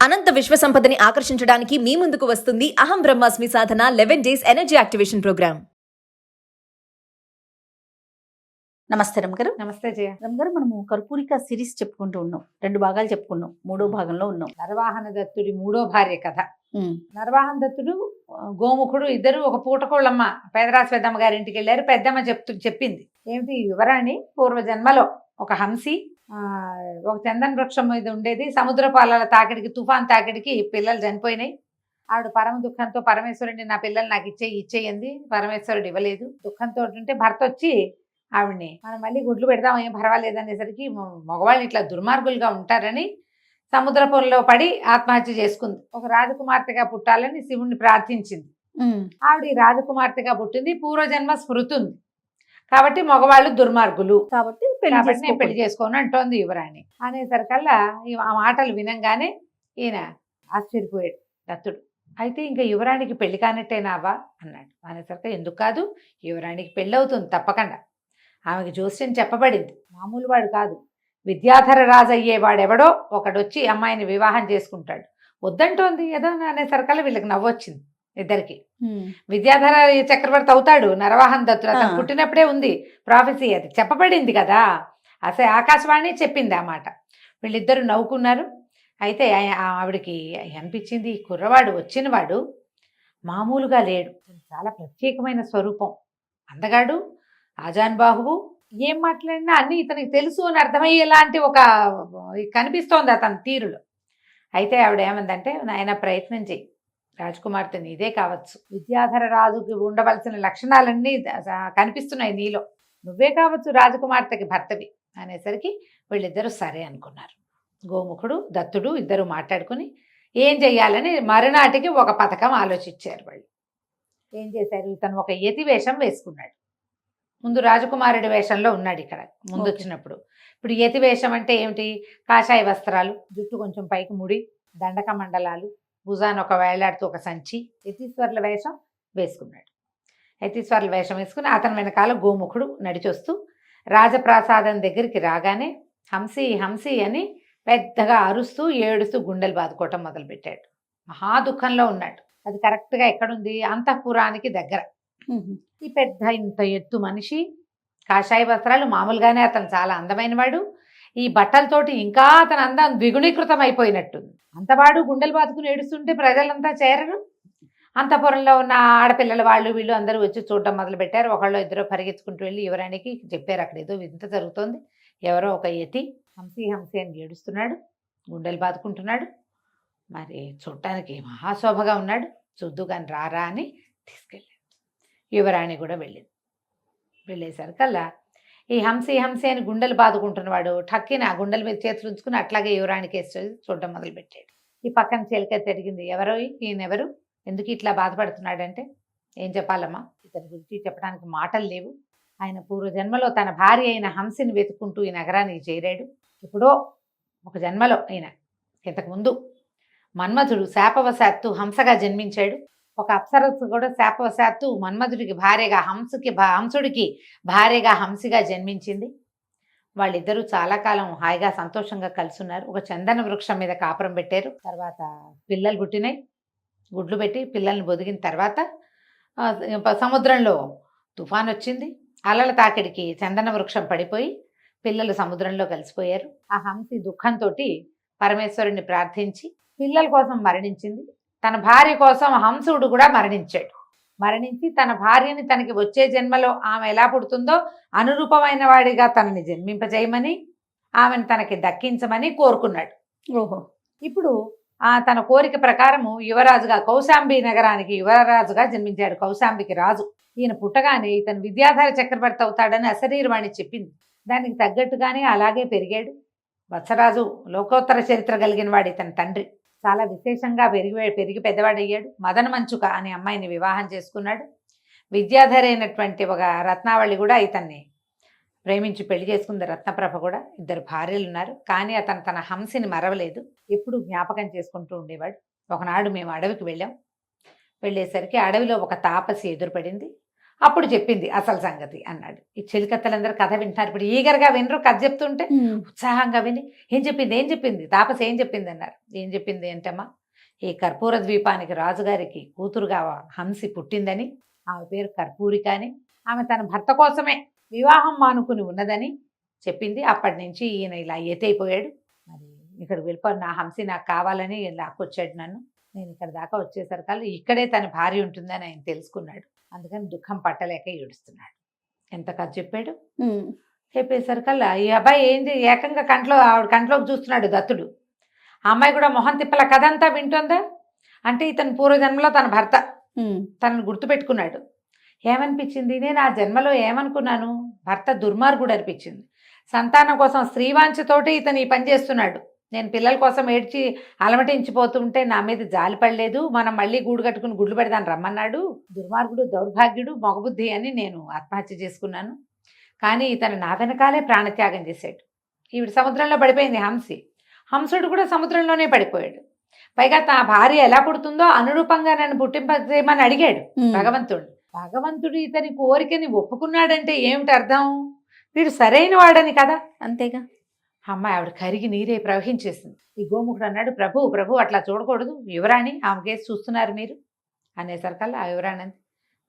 అనంత విశ్వ సంపదని ఆకర్షించడానికి మీ ముందుకు వస్తుంది అహం బ్రహ్మాస్మి సాధన 11 డేస్ ఎనర్జీ యాక్టివేషన్ ప్రోగ్రామ్. నమస్తే రమగారు. నమస్తే జయ. రమగారు, మనము కర్పూరిక సిరీస్ చెప్పుకుంటూ ఉన్నాం. 2 భాగాలు చెప్పుకున్నాం. 3వ భాగంలో ఉన్నాం. నరవాహన దత్తుడి 3వ భార్య కథ. నరవాహన దత్తుడు గోముఖుడు ఇద్దరు ఒక పూటకోళ్ళమ్మ పేదరాశి పెద్దమ్మ గారి ఇంటికి వెళ్ళారు. పెద్దమ్మ చెప్పింది ఏమిటి యువరాణి పూర్వజన్మలో ఒక హంసి ఒక చందన వృక్షం మీద ఉండేది. సముద్ర పాలల తాకిడికి తుఫాన్ తాకిడికి పిల్లలు చనిపోయినాయి. ఆవిడ పరమ దుఃఖంతో పరమేశ్వరుడిని నా పిల్లలు నాకు ఇచ్చేయండి. పరమేశ్వరుడు ఇవ్వలేదు. దుఃఖంతో ఉంటే భర్త వచ్చి ఆవిడ్ని మనం మళ్ళీ గుడ్లు పెడదాం ఏం పర్వాలేదు అనేసరికి మగవాళ్ళు ఇట్లా దుర్మార్గులుగా ఉంటారని సముద్ర పొరలో పడి ఆత్మహత్య చేసుకుంది. ఒక రాజకుమార్తెగా పుట్టాలని శివుణ్ణి ప్రార్థించింది. ఆవిడ ఈ రాజకుమార్తెగా పుట్టింది. పూర్వజన్మ స్మృతి ఉంది కాబట్టి మగవాళ్ళు దుర్మార్గులు కాబట్టి నేను పెళ్లి చేసుకోను అంటోంది యువరాణి. అనేసరికల్లా ఆ మాటలు వినంగానే ఈయన ఆశ్చర్యపోయాడు దత్తుడు. అయితే ఇంకా యువరాణికి పెళ్లి కానట్టేనావా అన్నాడు. అనేసరికి ఎందుకు కాదు, యువరాణికి పెళ్ళి అవుతుంది తప్పకుండా. ఆమెకి జోస్యం చెప్పబడింది. మామూలు వాడు కాదు, విద్యాధర రాజు అయ్యేవాడెవడో ఒకడొచ్చి అమ్మాయిని వివాహం చేసుకుంటాడు. వద్దంటోంది ఏదో అనేసరికల్లా వీళ్ళకి నవ్వొచ్చింది ఇద్దరికి. విద్యాధర చక్రవర్తి అవుతాడు నరవాహన దత్తుడు. అతను పుట్టినప్పుడే ఉంది ప్రాఫెసీ, అది చెప్పబడింది కదా. అసలు ఆకాశవాణి చెప్పింది ఆ మాట. వీళ్ళిద్దరూ నవ్వుకున్నారు. అయితే ఆవిడకి అనిపించింది కుర్రవాడు వచ్చినవాడు మామూలుగా లేడు, చాలా ప్రత్యేకమైన స్వరూపం, అందగాడు, ఆజాన్బాహువు, ఏం మాట్లాడినా అన్నీ ఇతనికి తెలుసు అని అర్థమయ్యేలాంటి ఒక కనిపిస్తోంది అతని తీరులో. అయితే ఆవిడ ఏమందంటే, నాయన ప్రయత్నం చెయ్యి, రాజకుమార్తె నీదే కావచ్చు, విద్యాధర రాజుకి ఉండవలసిన లక్షణాలన్నీ కనిపిస్తున్నాయి నీలో, నువ్వే కావచ్చు రాజకుమార్తెకి భర్తవి అనేసరికి వీళ్ళిద్దరూ సరే అనుకున్నారు. గోముఖుడు దత్తుడు ఇద్దరు మాట్లాడుకుని ఏం చెయ్యాలని మరునాటికి ఒక పథకం ఆలోచించారు. వాళ్ళు ఏం చేశారు, ఇతను ఒక యతి వేషం వేసుకున్నాడు. ముందు రాజకుమారుడి వేషంలో ఉన్నాడు ఇక్కడ ముందు వచ్చినప్పుడు. ఇప్పుడు యతి వేషం అంటే ఏమిటి, కాషాయ వస్త్రాలు, జుట్టు కొంచెం పైకి ముడి, దండక మండలాలు, భుజాన ఒక వేలాడుతూ ఒక సంచి, యతీశ్వర్ల వేషం వేసుకున్నాడు. యతీశ్వర్ల వేషం వేసుకుని అతని వెనకాల గోముఖుడు నడిచొస్తూ రాజప్రాసాదం దగ్గరికి రాగానే హంసి హంసి అని పెద్దగా అరుస్తూ ఏడుస్తూ గుండెలు బాదుకోవటం మొదలుపెట్టాడు. మహా దుఃఖంలో ఉన్నాడు. అది కరెక్ట్గా ఎక్కడుంది, అంతఃపురానికి దగ్గర. ఈ పెద్ద ఇంత ఎత్తు మనిషి, కాషాయ వస్త్రాలు, మామూలుగానే అతను చాలా అందమైన వాడు, ఈ బట్టలతోటి ఇంకా అతను అందం ద్విగుణీకృతం అయిపోయినట్టుంది. అంతవాడు గుండెలు బాదుకుని ఏడుస్తుంటే ప్రజలంతా చేరరు. అంతఃపురంలో ఉన్న ఆడపిల్లల వాళ్ళు వీళ్ళు అందరూ వచ్చి చూడడం మొదలుపెట్టారు. ఒకళ్ళు ఇద్దరు పరిగెత్తుకుంటూ వెళ్ళి యువరానికి చెప్పారు, అక్కడ ఏదో వింత జరుగుతోంది, ఎవరో ఒక యతి హంసి హంసి అని ఏడుస్తున్నాడు, గుండెలు బాదుకుంటున్నాడు, మరి చూడటానికి మహాశోభగా ఉన్నాడు, చూద్దు కానీ రారా అని తీసుకెళ్ళాడు. యువరాణి కూడా వెళ్ళింది. వెళ్ళేసరికల్లా ఈ హంసి హంసి అని గుండెలు బాదుకుంటున్నవాడు ఠక్కిన ఆ గుండెల మీద చేతులు ఉంచుకుని అట్లాగే యువరాణి కేసు చూడడం మొదలుపెట్టాడు. ఈ పక్కన చిలక తిరిగింది, ఎవరో ఈయనెవరు, ఎందుకు ఇట్లా బాధపడుతున్నాడంటే, ఏం చెప్పాలమ్మా, ఇతని గురించి చెప్పడానికి మాటలు లేవు. ఆయన పూర్వజన్మలో తన భార్య అయిన హంసిని వెతుక్కుంటూ ఈ నగరానికి చేరాడు. ఎప్పుడో ఒక జన్మలో అయిన ఇంతకుముందు మన్మథుడు శాపవశాత్తు హంసగా జన్మించాడు. ఒక అప్సరస్సు కూడా శాపవశాత్తు మన్మథుడికి భార్యగా హంసుడికి భార్యగా హంసిగా జన్మించింది. వాళ్ళిద్దరూ చాలా కాలం హాయిగా సంతోషంగా కలిసి ఉన్నారు. ఒక చందన వృక్షం మీద కాపురం పెట్టారు. తర్వాత పిల్లలు పుట్టినాయి. గుడ్లు పెట్టి పిల్లల్ని బొదిగిన తర్వాత సముద్రంలో తుఫాన్ వచ్చింది. అలల తాకిడికి చందన వృక్షం పడిపోయి పిల్లలు సముద్రంలో కలిసిపోయారు. ఆ హంసి దుఃఖంతో పరమేశ్వరుణ్ణి ప్రార్థించి పిల్లల కోసం మరణించింది. తన భార్య కోసం హంసుడు కూడా మరణించి తన భార్యని తనకి వచ్చే జన్మలో ఆమె ఎలా పుడుతుందో అనురూపమైన వాడిగా తనని జన్మింపజేయమని, ఆమెను తనకి దక్కించమని కోరుకున్నాడు. ఇప్పుడు తన కోరిక ప్రకారము యువరాజుగా కౌశాంబి నగరానికి యువరాజుగా జన్మించాడు. కౌశాంబికి రాజు. ఈయన పుట్టగానే ఇతను విద్యాధర చక్రవర్తి అవుతాడని అశరీరవాణి చెప్పింది. దానికి తగ్గట్టుగానే అలాగే పెరిగాడు. వత్సరాజు లోకోత్తర చరిత్ర కలిగిన వాడు ఇతని తండ్రి. చాలా విశేషంగా పెరిగి పెద్దవాడయ్యాడు. మదన మంచుక అనే అమ్మాయిని వివాహం చేసుకున్నాడు. విద్యాధర అయినటువంటి ఒక రత్నావళి కూడా ఇతన్ని ప్రేమించి పెళ్లి చేసుకుంది. రత్నప్రభ కూడా. 2 భార్యలు ఉన్నారు. కానీ అతను తన హంసిని మరవలేదు, ఎప్పుడు జ్ఞాపకం చేసుకుంటూ ఉండేవాడు. ఒకనాడు మేము అడవికి వెళ్ళాం. వెళ్ళేసరికి అడవిలో ఒక తాపసి ఎదురుపడింది. అప్పుడు చెప్పింది అసలు సంగతి అన్నాడు. ఈ చెలికత్తలందరూ కథ వింటున్నారు. ఇప్పుడు ఈగర్గా వినరు, కథ చెప్తుంటే ఉత్సాహంగా విని ఏం చెప్పింది తాపసి ఏం చెప్పింది అన్నారు. ఏం చెప్పింది అంటమ్మా, ఈ కర్పూర ద్వీపానికి రాజుగారికి కూతురుగా హంసి పుట్టిందని, ఆమె పేరు కర్పూరిక అని, ఆమె తన భర్త కోసమే వివాహం మానుకుని ఉన్నదని చెప్పింది. అప్పటి నుంచి ఈయన ఇలా ఎత్తైపోయాడు. మరి ఇక్కడికి వెళ్ళిపోయి నా హంసి నాకు కావాలని లాక్కొచ్చాడు నన్ను. నేను ఇక్కడ దాకా వచ్చేసరికల్లా ఇక్కడే తన భార్య ఉంటుందని ఆయన తెలుసుకున్నాడు. అందుకని దుఃఖం పట్టలేక ఏడుస్తున్నాడు. ఎంత కథ చెప్పాడు. చెప్పేసరికల్లా ఈ అబ్బాయి ఏంది ఏకంగా ఆవిడ కంట్లోకి చూస్తున్నాడు దత్తుడు. ఆ అమ్మాయి కూడా మొహం తిప్పల కథ అంతా వింటుందా. అంటే ఇతను పూర్వజన్మలో తన భర్త తనను గుర్తుపెట్టుకున్నాడు. ఏమనిపించింది, నేను ఆ జన్మలో ఏమనుకున్నాను, భర్త దుర్మార్గుడు అనిపించింది. సంతానం కోసం స్త్రీవాంఛతోటి ఇతను ఈ పని చేస్తున్నాడు. నేను పిల్లల కోసం ఏడ్చి అలమటించిపోతుంటే నా మీద జాలి పడలేదు. మనం మళ్ళీ గూడు కట్టుకుని గుడ్లు పెడదాన్ని రమ్మన్నాడు. దుర్మార్గుడు, దౌర్భాగ్యుడు, మగబుద్ధి అని నేను ఆత్మహత్య చేసుకున్నాను. కానీ ఇతను నా వెనకాలే ప్రాణత్యాగం చేశాడు. ఈవిడ సముద్రంలో పడిపోయింది హంసి. హంసుడు కూడా సముద్రంలోనే పడిపోయాడు. పైగా తన భార్య ఎలా పుడుతుందో అనురూపంగా నన్ను పుట్టింపజేయమని అడిగాడు భగవంతుడు. భగవంతుడు ఇతని కోరికని ఒప్పుకున్నాడంటే ఏమిటి అర్థం, వీడు సరైన వాడని కదా. అంతేగా. అమ్మాయి ఆవిడ కరిగి నీరే ప్రవహించేసింది. ఈ గోముఖుడు అన్నాడు, ప్రభు అట్లా చూడకూడదు, యువరాణి ఆమె కేసు చూస్తున్నారు మీరు అనేసరికల్లా ఆ యువరాణి అంది,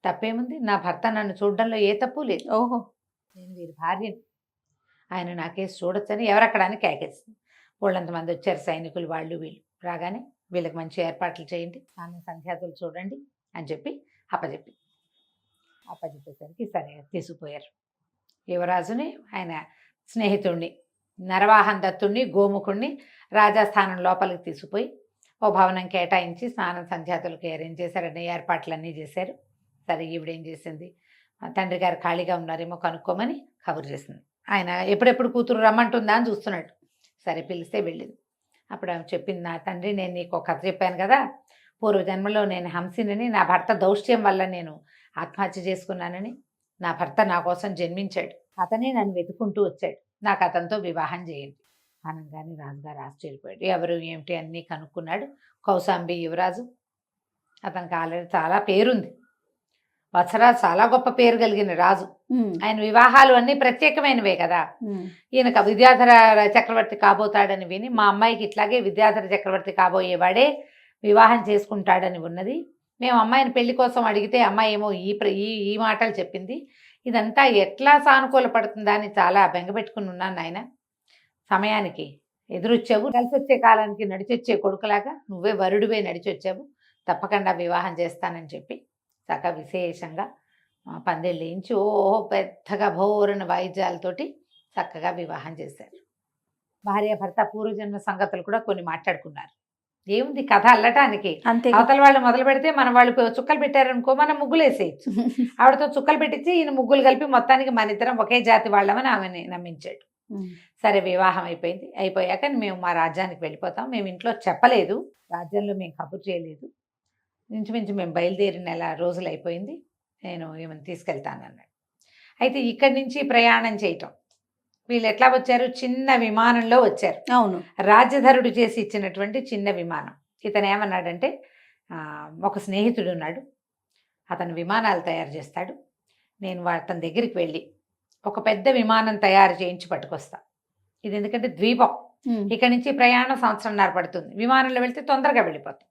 తప్పేముంది, నా భర్త నన్ను చూడడంలో ఏ తప్పు లేదు. ఓహో, నేను వీరి భార్యని, ఆయన నా కేసు చూడొచ్చని ఎవరక్కడానికి కేకేస్తుంది. వాళ్ళంతమంది వచ్చారు సైనికులు, వాళ్ళు వీళ్ళు రాగానే వీళ్ళకి మంచి ఏర్పాట్లు చేయండి, స్నానం సంధ్యాతులు చూడండి అని చెప్పి అప్పచెప్పేసరికి సరే తీసుకుపోయారు. యువరాజుని ఆయన స్నేహితుడిని నరవాహన దత్తుడిని గోముఖుడిని రాజాస్థానం లోపలికి తీసుకుపోయి ఓ భవనం కేటాయించి స్నానం సంధ్యాతులకు అరేంజ్ చేశారు. అన్ని ఏర్పాట్లన్నీ చేశారు. సరే ఈవిడేం చేసింది, తండ్రి గారు ఖాళీగా ఉన్నారేమో కనుక్కోమని కబురు చేసింది. ఆయన ఎప్పుడెప్పుడు కూతురు రమ్మంటుందా అని చూస్తున్నాడు. సరే పిలిస్తే వెళ్ళింది. అప్పుడు ఆమె చెప్పింది, నా తండ్రి నేను నీకు ఒక కథ చెప్పాను కదా, పూర్వజన్మలో నేను హంసినని, నా భర్త దౌష్ట్యం వల్ల నేను ఆత్మహత్య చేసుకున్నానని, నా భర్త నా కోసం జన్మించాడు, అతనే నన్ను వెతుకుంటూ వచ్చాడు, నాకు అతనితో వివాహం చేయండి అనగానే రాజుగారు ఆశ్చర్యపోయాడు. ఎవరు ఏమిటి అన్నీ కనుక్కున్నాడు. కౌశాంబి యువరాజు, అతనికి ఆల్రెడీ చాలా పేరుంది. వత్సరాజు చాలా గొప్ప పేరు కలిగిన రాజు. ఆయన వివాహాలు అన్నీ ప్రత్యేకమైనవే కదా. ఈయనకు విద్యాధర చక్రవర్తి కాబోతాడని విని, మా అమ్మాయికి ఇట్లాగే విద్యాధర చక్రవర్తి కాబోయేవాడే వివాహం చేసుకుంటాడని ఉన్నది. మేము అమ్మాయిని పెళ్లి కోసం అడిగితే అమ్మాయి ఏమో ఈ మాటలు చెప్పింది. ఇదంతా ఎట్లా సానుకూల పడుతుందా అని చాలా బెంగపెట్టుకుని ఉన్నాను నాయన. సమయానికి ఎదురొచ్చావు, కలిసి వచ్చే కాలానికి నడిచొచ్చే కొడుకులాగా నువ్వే వరుడివే నడిచొచ్చావు, తప్పకుండా వివాహం చేస్తానని చెప్పి చక్కగా విశేషంగా పందిళ్ళు వేయించి పెద్దగా భోరణ వాయిద్యాలతోటి చక్కగా వివాహం చేశారు. భార్య భర్త పూర్వజన్మ సంగతులు కూడా కొన్ని మాట్లాడుకున్నారు. ఏముంది కథ అల్లటానికి. అవతల వాళ్ళు మొదలు పెడితే మన వాళ్ళు చుక్కలు పెట్టారనుకో, మనం ముగ్గులు వేసేయచ్చు. ఆవిడతో చుక్కలు పెట్టించి ఈయన ముగ్గులు కలిపి మొత్తానికి మన ఇద్దరం ఒకే జాతి వాళ్ళమని ఆమెని నమ్మించాడు. సరే వివాహం అయిపోయింది. అయిపోయాక మేము మా రాజ్యానికి వెళ్ళిపోతాం. మేము ఇంట్లో చెప్పలేదు, రాజ్యంలో మేము కబురు చేయలేదు. ఇంచుమించు మేము బయలుదేరి నెల రోజులు అయిపోయింది. నేను ఏమైనా తీసుకెళ్తానన్నాడు. అయితే ఇక్కడి నుంచి ప్రయాణం చేయటం, వీళ్ళు ఎట్లా వచ్చారు, చిన్న విమానంలో వచ్చారు. అవును, రాజ్యధరుడు చేసి ఇచ్చినటువంటి చిన్న విమానం. ఇతను ఏమన్నాడంటే, ఒక స్నేహితుడు ఉన్నాడు, అతను విమానాలు తయారు చేస్తాడు, నేను అతని దగ్గరికి వెళ్ళి ఒక పెద్ద విమానం తయారు చేయించి పట్టుకొస్తా. ఇది ఎందుకంటే ద్వీపం, ఇక్కడి నుంచి ప్రయాణం సంవత్సరంన్నర పడుతుంది, విమానంలో వెళ్తే తొందరగా వెళ్ళిపోతాం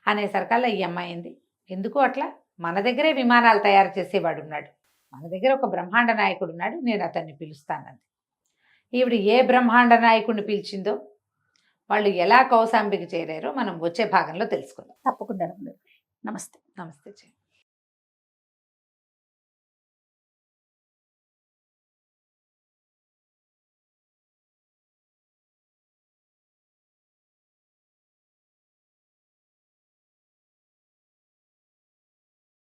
అనేసరికల్లా ఈ అమ్మాయింది, ఎందుకు అట్లా, మన దగ్గరే విమానాలు తయారు చేసేవాడు ఉన్నాడు, మన దగ్గర ఒక బ్రహ్మాండ నాయకుడు ఉన్నాడు, నేను అతన్ని పిలుస్తానంది. ఈవిడ ఏ బ్రహ్మాండ నాయకుడిని పిలిచిందో, వాళ్ళు ఎలా కౌశాంబికి చేరారో మనం వచ్చే భాగంలో తెలుసుకుందాం. తప్పకుండా. నమస్తే. నమస్తే.